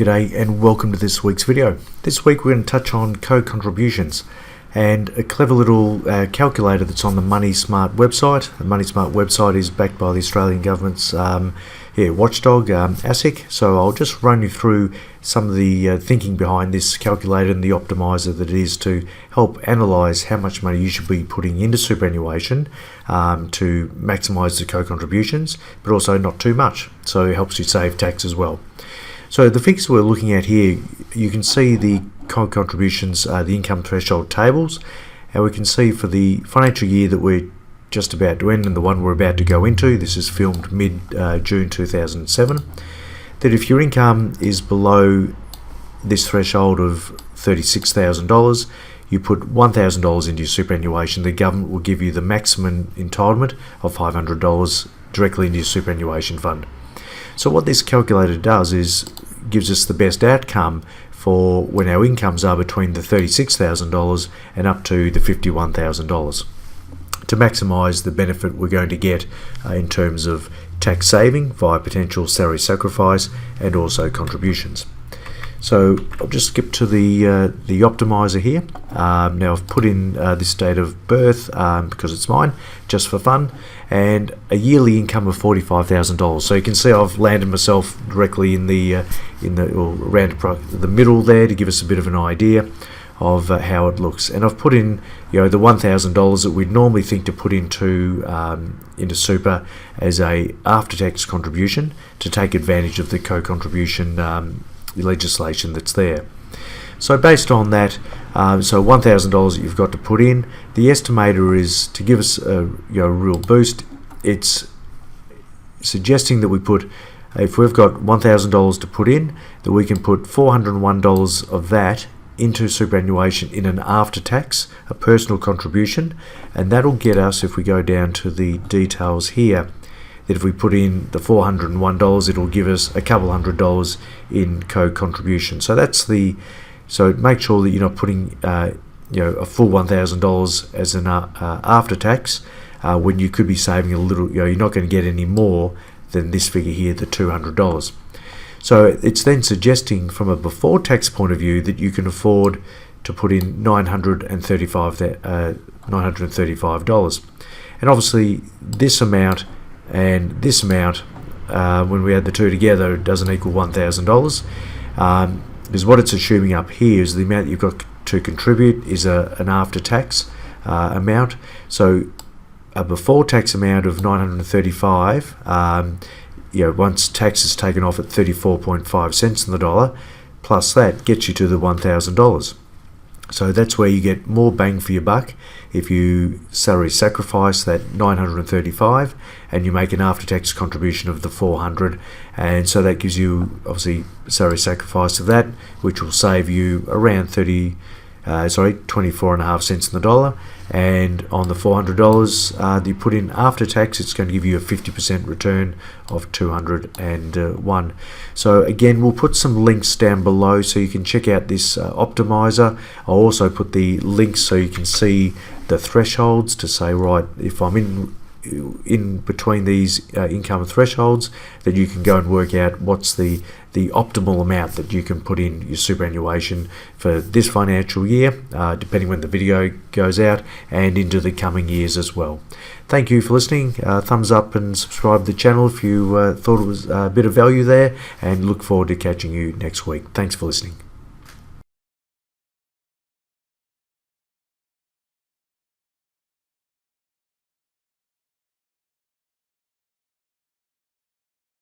G'day and welcome to this week's video. This week we're going to touch on co-contributions and a clever little calculator that's on the Money Smart website. The Money Smart website is backed by the Australian government's watchdog, ASIC. So I'll just run you through some of the thinking behind this calculator and the optimizer that it is to help analyse how much money you should be putting into superannuation to maximise the co-contributions, but also not too much. So it helps you save tax as well. So the figures we're looking at here, you can see the contributions, the income threshold tables, and we can see for the financial year that we're just about to end and the one we're about to go into, this is filmed mid-June 2007, that if your income is below this threshold of $36,000, you put $1,000 into your superannuation, the government will give you the maximum entitlement of $500 directly into your superannuation fund. So what this calculator does is gives us the best outcome for when our incomes are between the $36,000 and up to the $51,000 to maximise the benefit we're going to get in terms of tax saving via potential salary sacrifice and also contributions. So I'll just skip to the optimizer here. Now I've put in this date of birth because it's mine, just for fun, and a yearly income of $45,000. So you can see I've landed myself directly in the or around the middle there to give us a bit of an idea of how it looks. And I've put in the $1,000 that we'd normally think to put into super as a after-tax contribution to take advantage of the co-contribution legislation that's there. So based on that, so $1,000 that you've got to put in, the estimator is to give us a real boost. It's suggesting that we put, if we've got $1,000 to put in, that we can put $401 of that into superannuation in an after-tax, a personal contribution, and that'll get us, if we go down to the details here, that if we put in the $401, it'll give us a couple $100 in co-contribution. So that's so make sure that you're not putting a full $1,000 as an after-tax when you could be saving a little. You're not going to get any more than this figure here, the $200. So it's then suggesting from a before-tax point of view that you can afford to put in $935. And obviously this amount and this amount, when we add the two together, it doesn't equal $1,000. Because what it's assuming up here is the amount you've got to contribute is an after-tax amount. So a before-tax amount of $935, once tax is taken off at 34.5 cents on the dollar, plus that gets you to the $1,000. So that's where you get more bang for your buck if you salary sacrifice that $935 and you make an after-tax contribution of the $400, and so that gives you obviously salary sacrifice of that, which will save you around 24.5 cents on the dollar. And on the $400 that you put in after tax, it's going to give you a 50% return of $201. So again, we'll put some links down below so you can check out this optimizer. I'll also put the links so you can see the thresholds to say, right, if I'm in between these income thresholds, that you can go and work out what's the optimal amount that you can put in your superannuation for this financial year, depending when the video goes out, and into the coming years as well. Thank you for listening. Thumbs up and subscribe to the channel if you thought it was a bit of value there, and look forward to catching you next week. Thanks for listening.